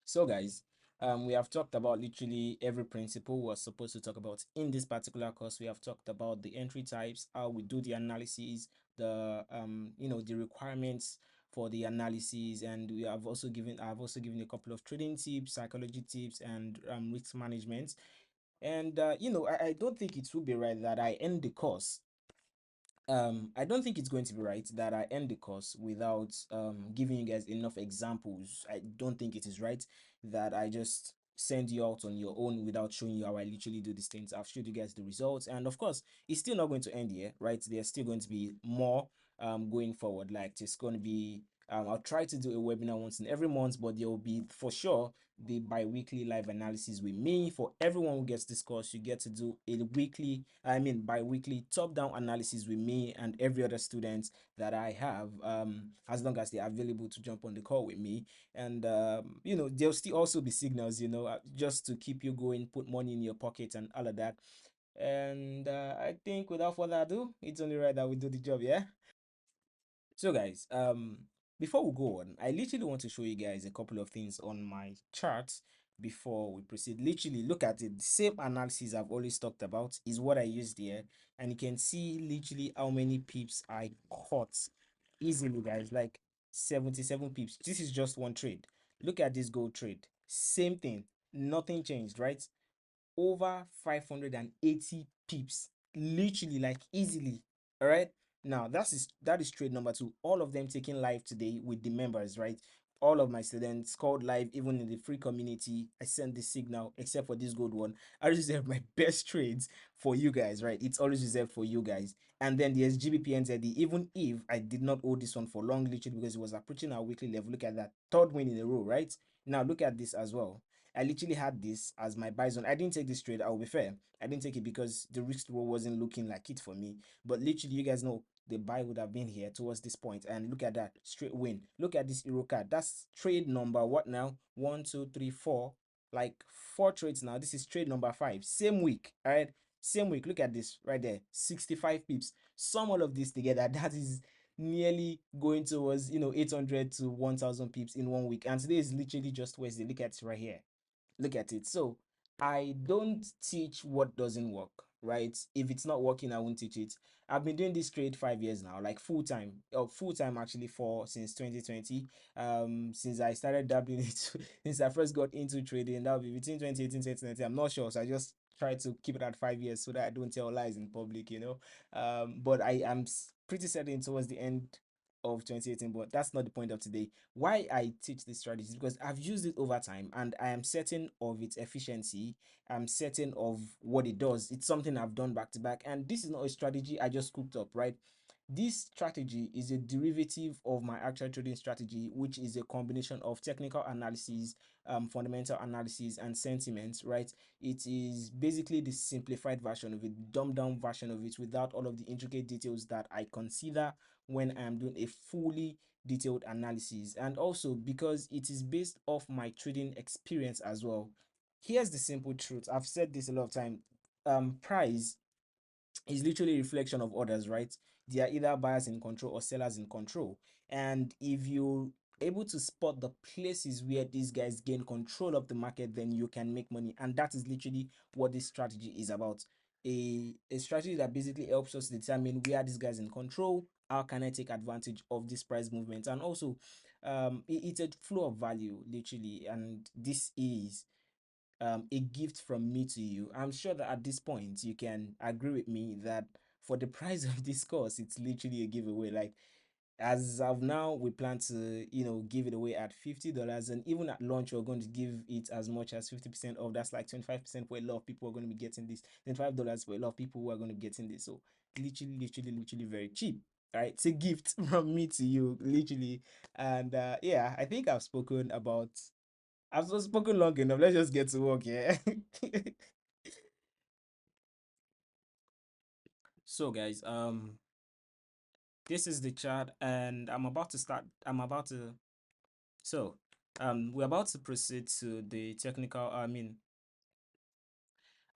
So, guys, we have talked about literally every principle we're supposed to talk about in this particular course. We have talked about the entry types, how we do the analysis, the requirements for the analysis, and I've also given a couple of trading tips, psychology tips, and risk management. And I don't think it would be right that I end the course I don't think it's going to be right that I end the course without giving you guys enough examples. I don't think it is right that I just send you out on your own without showing you how I literally do these things. I've showed you guys the results, and of course, it's still not going to end here, right? There's still going to be more going forward. Like it's going to be I'll try to do a webinar once in every month, but there will be for sure the bi-weekly live analysis with me. For everyone who gets this course, you get to do a bi-weekly top-down analysis with me and every other student that I have, as long as they're available to jump on the call with me. And there'll still also be signals, just to keep you going, put money in your pocket and all of that. And I think without further ado, it's only right that we do the job, yeah. So guys, before we go on, I literally want to show you guys a couple of things on my chart before we proceed. Literally, look at it. The same analysis I've always talked about is what I used here, and you can see literally how many pips I caught easily, guys. Like 77 pips. This is just one trade. Look at this gold trade. Same thing. Nothing changed, right? Over 580 pips, literally, like easily. All right, now that is trade number two, all of them taking live today with the members, right? All of my students called live, even in the free community. I sent the signal, except for this gold one. I reserve my best trades for you guys, right? It's always reserved for you guys. And then the SGBPNZD, even if I did not hold this one for long, literally because it was approaching our weekly level. Look at that, third win in a row, right? Now look at this as well. I literally had this as my buy zone. I didn't take this trade. I will be fair. I didn't take it because the risk reward wasn't looking like it for me. But literally, you guys know the buy would have been here towards this point. And look at that, straight win. Look at this hero card. That's trade number what now? One, two, three, four. Like four trades now. This is trade number five. Same week. All right. Same week. Look at this right there. 65 pips. Sum all of this together. That is nearly going towards 800 to 1000 pips in one week. And today is literally just Wednesday. Look at it right here. Look at it. So I don't teach what doesn't work, right? If it's not working, I won't teach it. I've been doing this trade 5 years now, like full time, or full time actually for since 2020. Since I started dabbling it, since I first got into trading, that'll be between 2018 and 2019. I'm not sure, so I just try to keep it at 5 years so that I don't tell lies in public. But I am pretty certain towards the end of 2018, but that's not the point of today. Why I teach this strategy is because I've used it over time and I am certain of its efficiency. I'm certain of what it does. It's something I've done back to back, and this is not a strategy I just cooked up, right? This strategy is a derivative of my actual trading strategy, which is a combination of technical analysis, fundamental analysis, and sentiments, right? It is basically the simplified version of it, dumbed down version of it, without all of the intricate details that I consider when I am doing a fully detailed analysis. And also because it is based off my trading experience as well. Here's the simple truth. I've said this a lot of time. Price is literally a reflection of others, right? They are either buyers in control or sellers in control. And if you're able to spot the places where these guys gain control of the market, then you can make money. And that is literally what this strategy is about. A strategy that basically helps us determine where these guys in control, how can I take advantage of this price movement, and also it's a flow of value literally, and this is a gift from me to you. I'm sure that at this point you can agree with me that for the price of this course, it's literally a giveaway. Like as of now, we plan to give it away at $50, and even at launch, we're going to give it as much as 50% off. That's like 25% for a lot of people who are going to be getting this. $25 for a lot of people who are going to be getting this. So literally, literally, literally very cheap. All right, it's a gift from me to you, literally. And yeah, I think I've spoken long enough. Let's just get to work, yeah. So guys, this is the chart and I'm about to start. So we're about to proceed to the technical,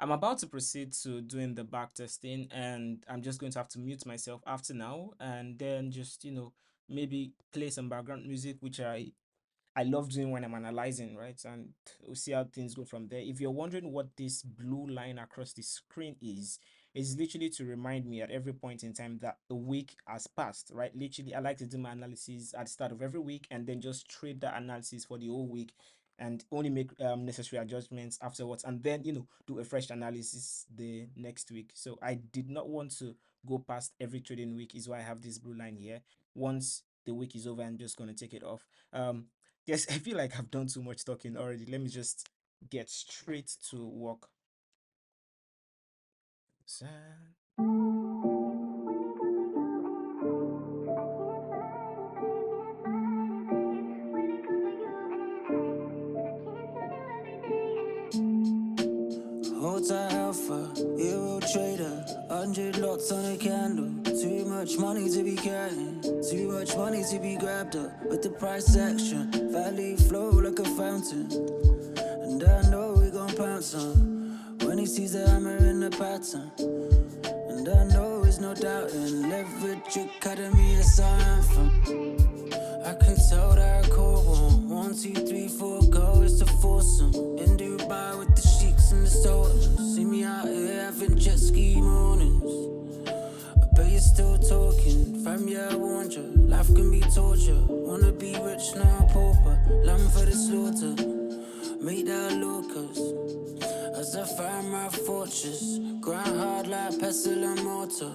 I'm about to proceed to doing the back testing, and I'm just going to have to mute myself after now and then just maybe play some background music which I I love doing when I'm analyzing, right? And we'll see how things go from there. If you're wondering what this blue line across the screen is literally to remind me at every point in time that the week has passed, right? Literally, I like to do my analysis at the start of every week and then just trade that analysis for the whole week and only make necessary adjustments afterwards, and then do a fresh analysis the next week. So I did not want to go past every trading week, is why I have this blue line here. Once the week is over, I'm just going to take it off. Yes, I feel like I've done too much talking already. Let me just get straight to work. So, Hotel Alpha, Euro Trader, 100 lots on a candle. Too much money to be carrying, too much money to be grabbed up. With the price action, value flow like a fountain. And I know we gon' pounce on when he sees the hammer in the pattern. And I know there's no doubting, Leverage Academy is our anthem. I can tell that I call one. 1, 2, 3, 4, go, it's a foursome. In Dubai with the sheiks and the sultans. See me out here having jet ski mornings. I bet you're still talking. Fam, yeah, I warned you. Life can be torture. Wanna be rich now, pauper. Lamb for the slaughter. Make that locus. As I find my fortress, grind hard like pestle and mortar.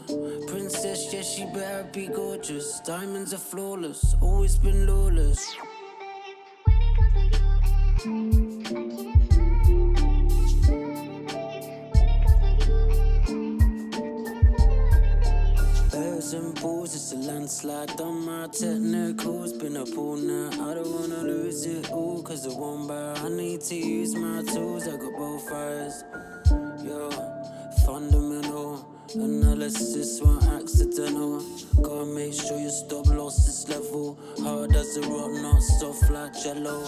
Princess, yeah, she better be gorgeous. Diamonds are flawless, always been lawless. Bears and bulls, it's a landslide on my technicals. Been up all night, I don't wanna lose it all. Cause I won't buy, I need to use my tools. I got both eyes, yo, fundamental analysis, one accidental. Gotta make sure you stop lost this level. Hard as a rock, not soft like jello.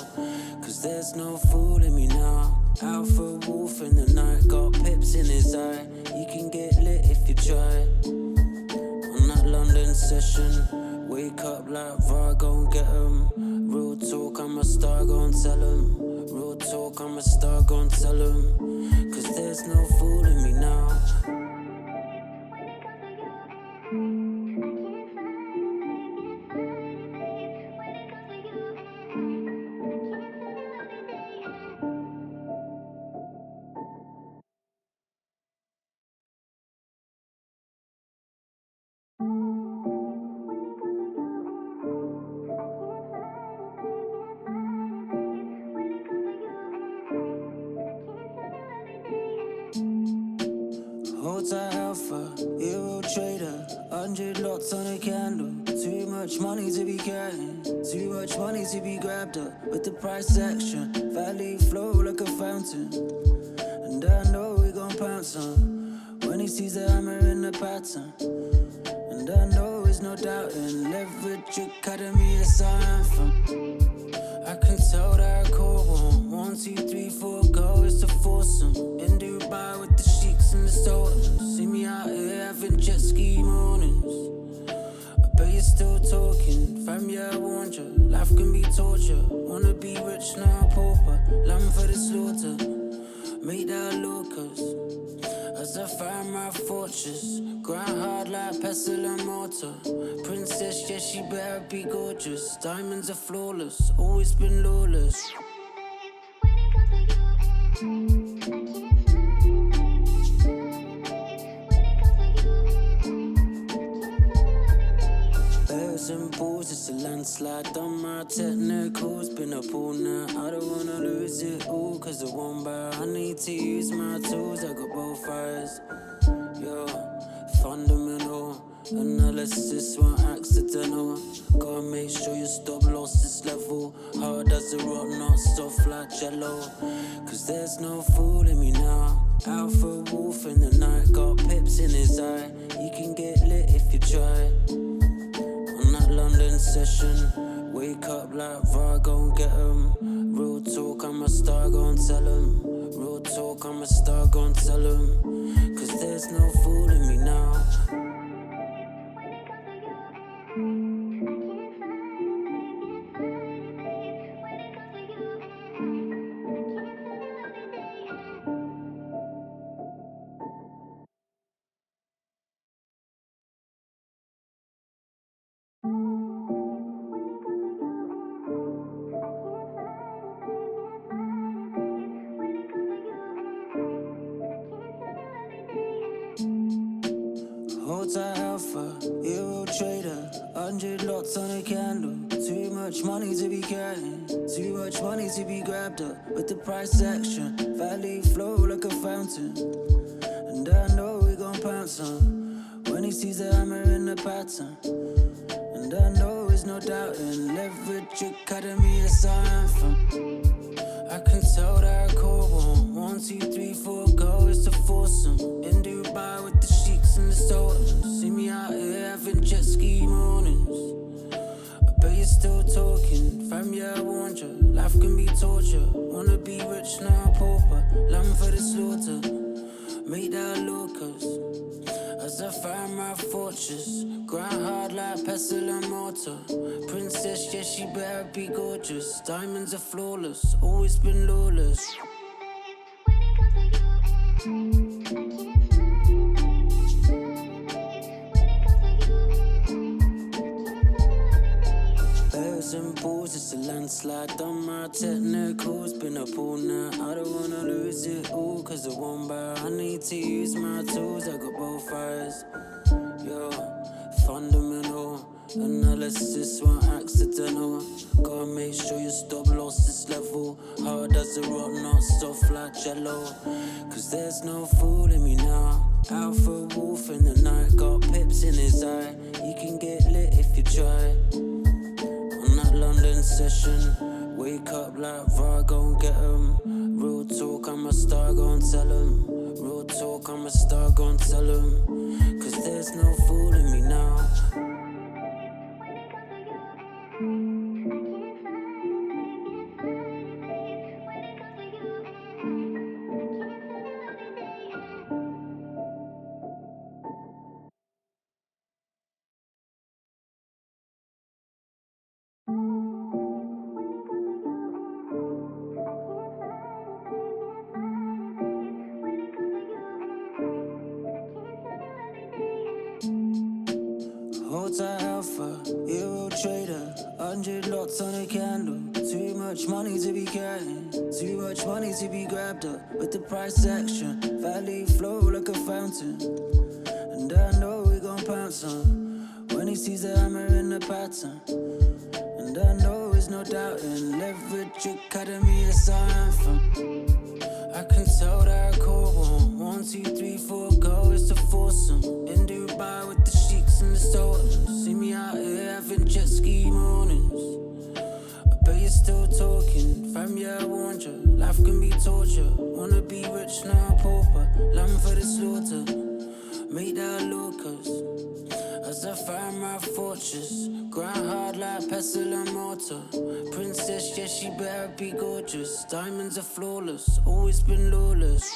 Cause there's no fooling me now. Alpha wolf in the night, got pips in his eye. You can get lit if you try. On that London session, wake up like VAR, go and get 'em. Real talk, I'm a star, go and tell 'em. Real talk, I'm a star, go and tell 'em. Cause there's no fooling me now. Hotel Alpha, Euro Trader, 100 lots on a candle. Too much money to be carrying, too much money to be grabbed up. With the price action, value flow like a fountain. And I know we gon' pounce on when he sees the hammer in the pattern. And I know there's no doubting, Leverage Academy is our anthem. I can tell that I call one. 1, 2, 3, 4, go, it's a foursome. In Dubai with the sheiks and the sultans. See me out here having jet ski mornings. I bet you're still talking. Fam, yeah, I warned you. Life can be torture. Wanna be rich now, pauper. Lamb for the slaughter. Make that locus. As I find my fortress, grind hard like pestle and mortar. Princess, yeah, she better be gorgeous. Diamonds are flawless, always been lawless. Bears and bulls, it's a landslide on my technicals. Been up all night, I don't wanna lose it all. Cause I won't buy, I need to use my tools. I got both eyes, yo, fundamental analysis, one accidental. Gotta make sure you stop lost this level. Hard as a rock, not soft like jello. Cause there's no fooling me now. Alpha wolf in the night, got pips in his eye. You can get lit if you try. On that London session, wake up like VAR, go and get 'em. Real talk, I'm a star, go and tell 'em. Real talk, I'm a star, go and tell 'em. Cause there's no fooling me now. Hold tight alpha, hero trader, 100 lots on a candle. Too much money to be carrying, too much money to be grabbed up. With the price action, value flow like a fountain. And I know we gon' pounce on when he sees the hammer in the pattern. And I know there's no doubting, leverage academy is our anthem. I can tell that I call one, 1, 2, 3, 4, go, it's a foursome. In Dubai with the sheiks and the sultans. See me out here having jet ski mornings. I bet you're still talking, fam, yeah, I warned you. Life can be torture, wanna be rich, now pauper. Lamb for the slaughter, make that locus. As I find my fortress, grind hard like pestle and mortar. Princess, yeah, she better be gorgeous. Diamonds are flawless, always been lawless. Bears and bulls, it's a landslide. Done my technicals, been up all night. I don't wanna lose it all, cause I won't buy. I need to use my tools, I got both eyes. Yo, fundamental analysis, one accidental. Gotta make sure you stop lost this level. Hard as a rock, not soft like jello. Cause there's no fooling me now. Alpha wolf in the night, got pips in his eye. You can get lit if you try. On that London session, wake up like VAR, go and get 'em. Real talk, I'm a star, go and tell 'em. Real talk, I'm a star, go and tell 'em. Cause there's no fooling me now. Hold tight alpha, hero trader, 100 lots on a candle. Too much money to be carrying, too much money to be grabbed up. With the price action, value flow like a fountain. And I know we gon' pounce on when he sees the hammer in the pattern. And I know there's no doubting, leverage academy is our anthem. I can tell that I call one, 1, 2, 3, 4, go, it's a foursome. In Dubai with the sheiks and the sultans. See me out here having jet ski mornings. I bet you're still talking, fam, yeah, I warned you. Life can be torture, wanna be rich, now pauper. Lamb for the slaughter, make that locus. As I find my fortress, grind hard like pestle and mortar. Princess, yeah, she better be gorgeous. Diamonds are flawless, always been lawless.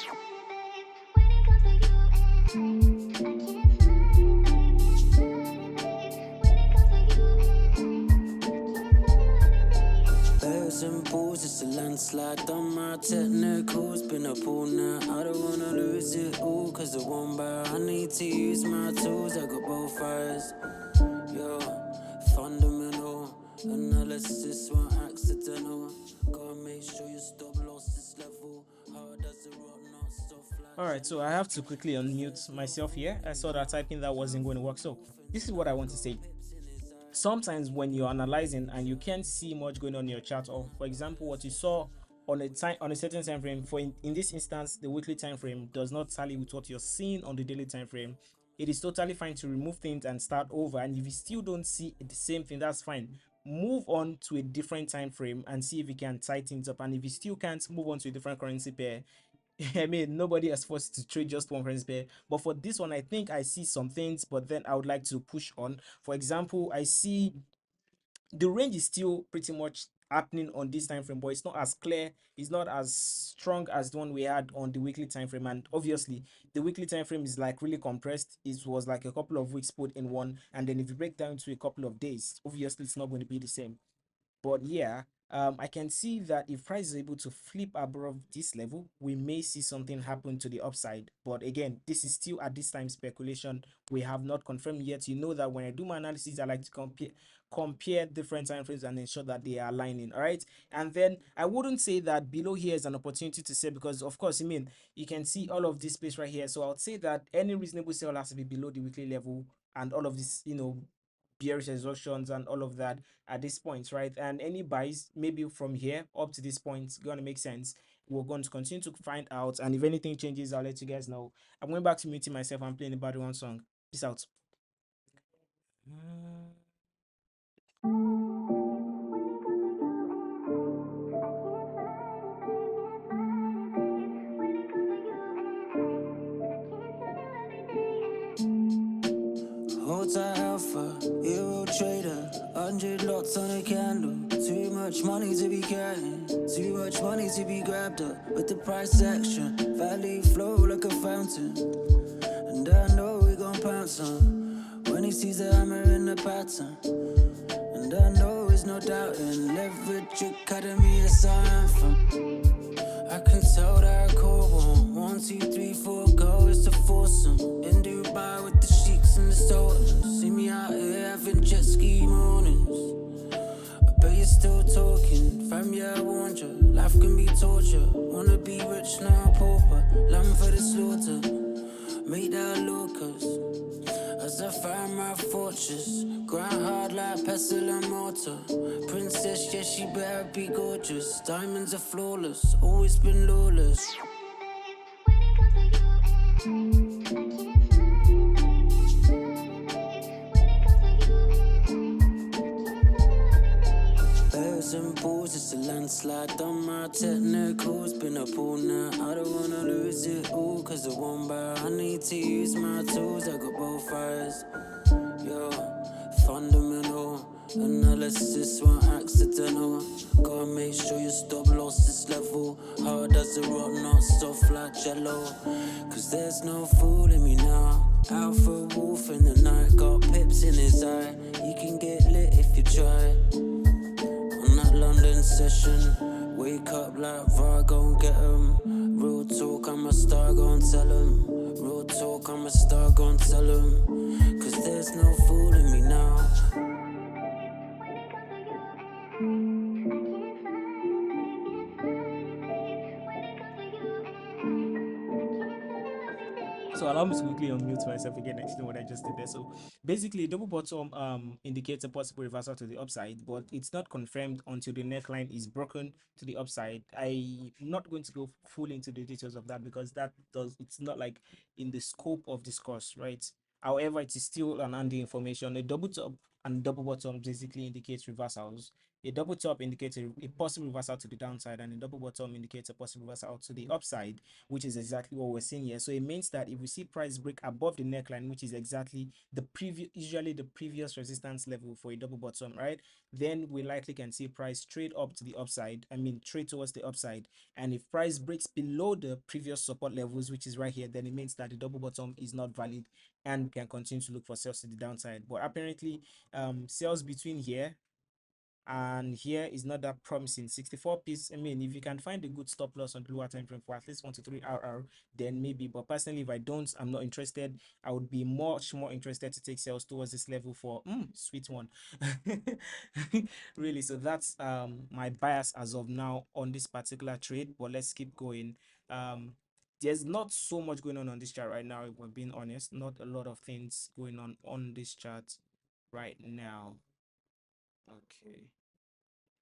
Bears and bulls, it's a landslide. Done my technicals, been up all night. I don't wanna lose it all, cause I won't buy. I need to use my tools, I got both eyes. Yo, fundamental analysis, one accidental. Gotta make sure you stop lost this level. Hard as a rock, not soft like. All right, so I have to quickly unmute myself here. I saw that typing that wasn't going to work. So this is what I want to say. Sometimes when you're analyzing and you can't see much going on in your chart, or for example what you saw on a certain time frame, for in this instance the weekly time frame does not tally with what you're seeing on the daily time frame, it is totally fine to remove things and start over. And if you still don't see the same thing, that's fine. Move on to a different time frame and see if you can tie things up. And if you still can't, move on to a different currency pair. I mean, nobody is forced to trade just one currency pair, but for this one I think I see some things, but then I would like to push on. For example, I see the range is still pretty much happening on this time frame, but it's not as clear, it's not as strong as the one we had on the weekly time frame. And obviously the weekly time frame is like really compressed. It was like a couple of weeks put in one, and then if you break down to a couple of days, obviously it's not going to be the same. But yeah, I can see that if price is able to flip above this level, we may see something happen to the upside. But again, this is still at this time speculation. We have not confirmed yet. You know that when I do my analysis, I like to compare compare different time frames and ensure that they are aligning. All right. And then I wouldn't say that below here is an opportunity to sell, because of course, I mean, you can see all of this space right here. So I would say that any reasonable sell has to be below the weekly level, and all of this, bearish exhaustions and all of that at this point, right? And any buys maybe from here up to this point gonna make sense. We're going to continue to find out, and if anything changes, I'll let you guys know. I'm going back to muting myself. I'm playing the background song. Peace out. Hotel Alpha, Euro Trader, 100 lots on a candle. Too much money to be carrying, too much money to be grabbed up. With the price action, value flow like a fountain. And I know we gon' pounce on when he sees the hammer in the pattern. And I know there's no doubting, Leverage Academy is our anthem. I can tell that I call one, 1, 2, 3, 4, go, it's a foursome. In Dubai with the sheiks and the sultans. See me out here having jet ski mornings. I bet you're still talking, fam, yeah, I warned you. Life can be torture, wanna be rich, now pauper. Lamb for the slaughter, make that locus. As I find my fortress, grind hard like pestle and mortar. Princess, yeah, she better be gorgeous. Diamonds are flawless, always been lawless. Bears and balls, it's a landslide. Done my technicals, been up all night. I don't wanna lose it all, cause I won't buy. I need to use my tools, I got both eyes. Yo, fundamental analysis, one accidental. Gotta make sure you stop losses level. Hard as a rock, not soft like jello. Cause there's no fooling me now. Alpha wolf in the night, got pips in his eye. You can get lit if you try. On that London session, wake up like VAR, go and get 'em. Real talk, I'm a star, go and tell 'em. Real talk, I'm a star, go and tell 'em. Cause there's no fooling me now. So allow me to quickly unmute myself again and explain what I just did there. So basically, double bottom indicates a possible reversal to the upside, but it's not confirmed until the neckline is broken to the upside. I'm not going to go full into the details of that, because it's not like in the scope of this course, right? However, it is still an handy information. A double top and double bottom basically indicates reversals. A double top indicates a possible reversal to the downside, and a double bottom indicates a possible reversal to the upside, which is exactly what we're seeing here. So it means that if we see price break above the neckline, which is exactly the previous, usually the previous resistance level for a double bottom, right? Then we likely can see price trade up to the upside. I mean, trade towards the upside. And if price breaks below the previous support levels, which is right here, then it means that the double bottom is not valid, and we can continue to look for sales to the downside. But apparently, sales between here and here is not that promising. 64 piece, I mean, if you can find a good stop loss on the lower time frame for at least 1 to 3 RR, then maybe. But personally, if I don't, I'm not interested. I would be much more interested to take sales towards this level for sweet one. Really. So that's my bias as of now on this particular trade. But let's keep going. There's not so much going on this chart right now, if we're being honest. Not a lot of things going on this chart right now. Okay,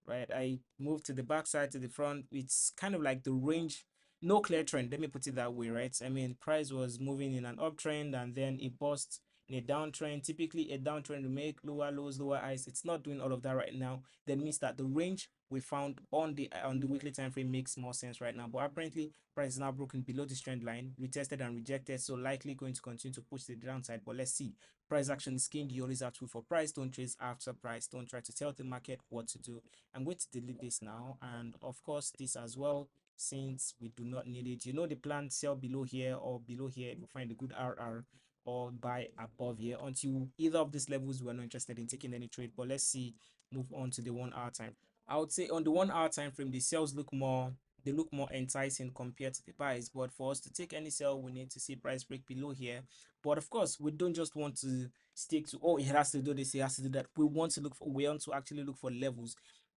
right? I moved to the back side to the front. It's kind of like the range, no clear trend. Let me put it that way, right? I mean, price was moving in an uptrend and then it burst in a downtrend. Typically, a downtrend will make lower lows, lower highs. It's not doing all of that right now. That means that the range we found on the weekly time frame makes more sense right now. But apparently, price is now broken below this trend line, retested and rejected. So likely going to continue to push the downside. But let's see. Price action is king. You always have to wait for price. Don't chase after price. Don't try to tell the market what to do. I'm going to delete this now, and of course this as well, since we do not need it. You know the plan, sell below here or below here if you find a good RR, or buy above here. Until either of these levels, we're not interested in taking any trade. But let's see, move on to the 1 hour time. I would say on the 1 hour time frame, the sales look more they look more enticing compared to the buys. But for us to take any sell, we need to see price break below here. But of course, we don't just want to stick to, oh, it has to do this, it has to do that. We want to actually look for levels.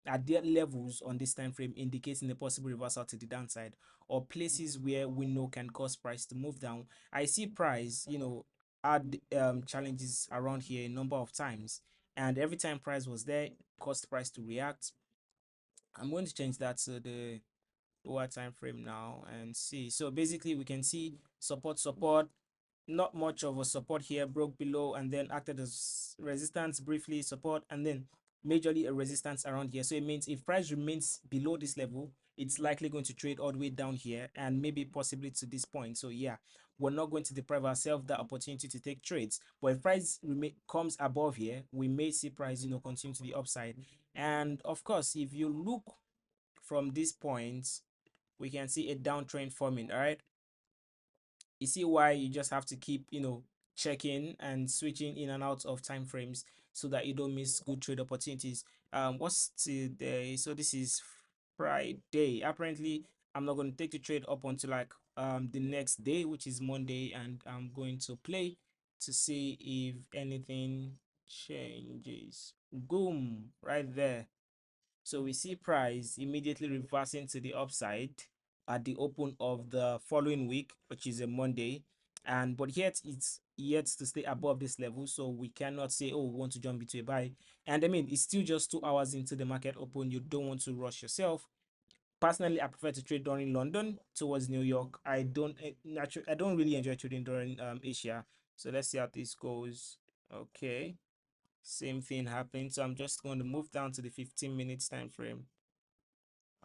Are there levels on this time frame indicating a possible reversal to the downside, or places where we know can cause price to move down? I see price, had challenges around here a number of times, and every time price was there, caused price to react. I'm going to change that to the lower time frame now and see. So basically we can see support, not much of a support here, broke below and then acted as resistance briefly, support, and then majorly a resistance around here. So it means if price remains below this level, it's likely going to trade all the way down here and maybe possibly to this point. So yeah, we're not going to deprive ourselves that opportunity to take trades. But if price comes above here, we may see price continue to the upside. And of course, if you look from this point, we can see a downtrend forming. All right, you see why you just have to keep checking and switching in and out of time frames so that you don't miss good trade opportunities. What's today? So this is Friday. Apparently I'm not going to take the trade up until like the next day, which is Monday, and I'm going to play to see if anything changes. Boom, right there. So we see price immediately reversing to the upside at the open of the following week, which is a Monday. And but yet it's yet to stay above this level. So we cannot say, oh, we want to jump into a buy. And I mean, it's still just 2 hours into the market open. You don't want to rush yourself. Personally, I prefer to trade during London towards New York. I don't really enjoy trading during Asia. So let's see how this goes. Okay. Same thing happened. So I'm just going to move down to the 15 minutes time frame.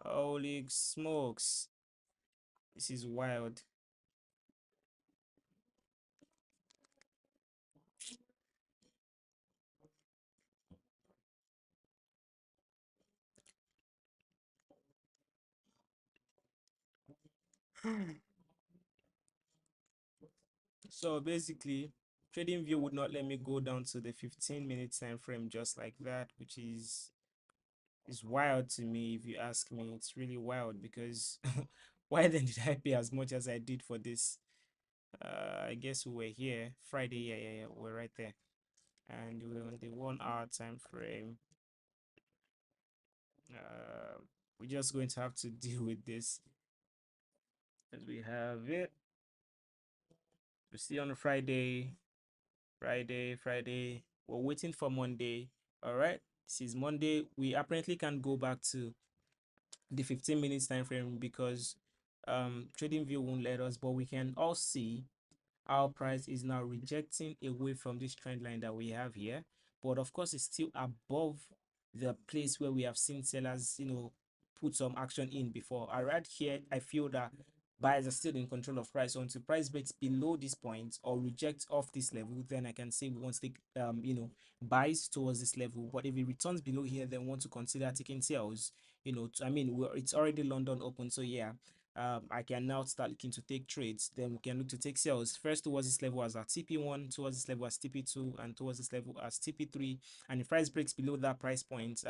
Holy smokes. This is wild. So basically, TradingView would not let me go down to the 15 minutes time frame just like that, which is wild to me if you ask me. It's really wild because why then did I pay as much as I did for this? I guess we were here Friday. Yeah, we're right there, and we're on the 1 hour time frame. Uh, we're just going to have to deal with this as we have it. We see on Friday, Friday. We're waiting for Monday. All right. This is Monday. We apparently can go back to the 15 minutes time frame because TradingView won't let us, but we can all see our price is now rejecting away from this trend line that we have here. But of course, it's still above the place where we have seen sellers, put some action in before. Right here, I feel that buyers are still in control of price. So until price breaks below this point or rejects off this level, then I can say we want to take, buys towards this level. But if it returns below here, then we want to consider taking sales. I mean, it's already London open, so yeah, I can now start looking to take trades. Then we can look to take sales first towards this level as our TP1, towards this level as TP2, and towards this level as TP3. And if price breaks below that price point,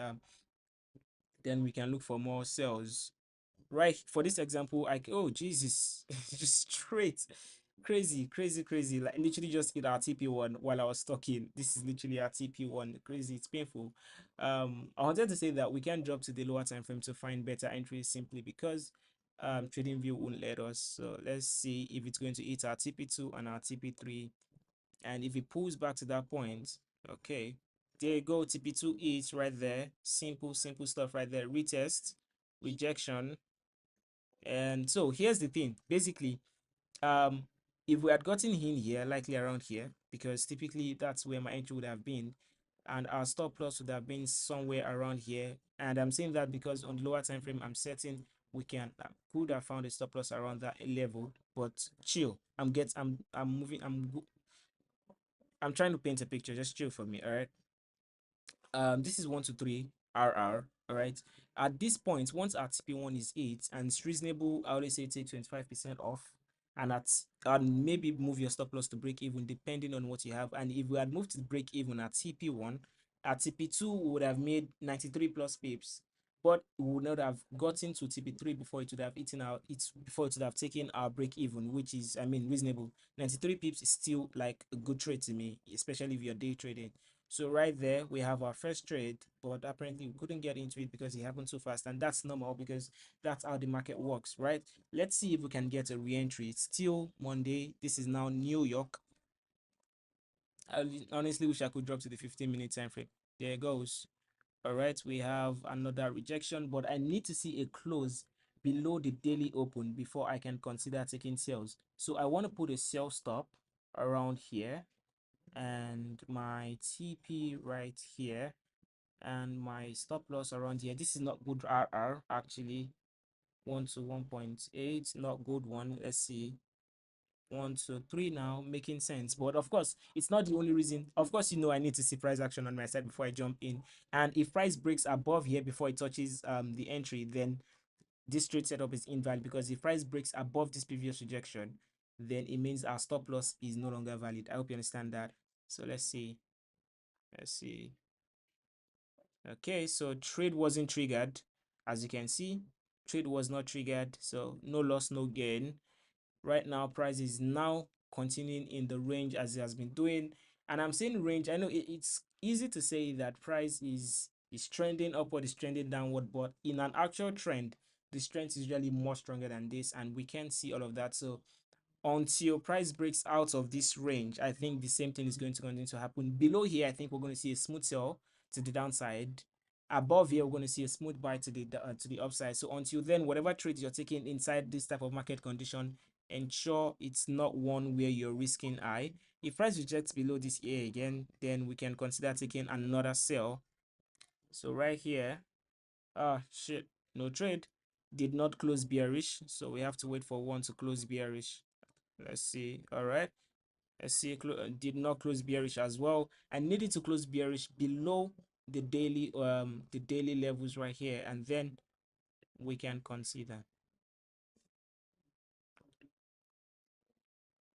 then we can look for more sales. Right, for this example, oh Jesus, just straight, crazy, like literally just hit our TP1 while I was talking. This is literally our TP1. Crazy, it's painful. I wanted to say that we can drop to the lower time frame to find better entries simply because TradingView won't let us. So let's see if it's going to hit our TP2 and our TP3, and if it pulls back to that point. Okay, there you go. TP2 is right there. Simple stuff right there. Retest, rejection. And so here's the thing. Basically, um, if we had gotten in here, likely around here, because typically that's where my entry would have been, and our stop loss would have been somewhere around here. And I'm saying that because on the lower time frame, I'm certain we can could have found a stop loss around that level. But chill. I'm moving. I'm trying to paint a picture. Just chill for me. All right. This is 1 to 3 RR. All right, at this point, once our TP1 is 8 and it's reasonable, I always say take 25% off, and maybe move your stop loss to break even depending on what you have. And if we had moved to break even at TP1, at TP2 we would have made 93 plus pips. but we would not have gotten to TP3 before it would have eaten our it before it would have taken our break even, which is, I mean, reasonable. 93 pips is still like a good trade to me, especially if you're day trading. So right there we have our first trade, but apparently we couldn't get into it because it happened so fast, and that's normal because that's how the market works, right? Let's see if we can get a re-entry. It's still Monday. This is now New York. I honestly wish I could drop to the 15-minute time frame. There it goes. All right, we have another rejection, but I need to see a close below the daily open before I can consider taking sales. So I want to put a sell stop around here, and my TP right here, and my stop loss around here. This is not good RR actually. 1 to 1.8, not good one. Let's see. 1 2 3 now, making sense. But of course it's not the only reason. Of course, I need to see price action on my side before I jump in, and if price breaks above here before it touches the entry, then this trade setup is invalid, because if price breaks above this previous rejection, then it means our stop loss is no longer valid. I hope you understand that. So let's see. Okay, so trade wasn't triggered. As you can see, trade was not triggered, so no loss, no gain. Right now price is now continuing in the range as it has been doing, and I'm saying range. I know it's easy to say that price is trending upward, is trending downward, but in an actual trend the strength is usually more stronger than this, and we can see all of that. So until price breaks out of this range, I think the same thing is going to continue to happen. Below here, I think we're going to see a smooth sell to the downside. Above here, we're going to see a smooth buy to the upside. So until then, whatever trades you're taking inside this type of market condition, ensure it's not one where you're risking high. If price rejects below this area again, then we can consider taking another sell. So right here, shit, no trade, did not close bearish, so we have to wait for one to close bearish. Let's see. All right, let's see. Did not close bearish as well. I needed to close bearish below the daily levels right here, and then we can consider.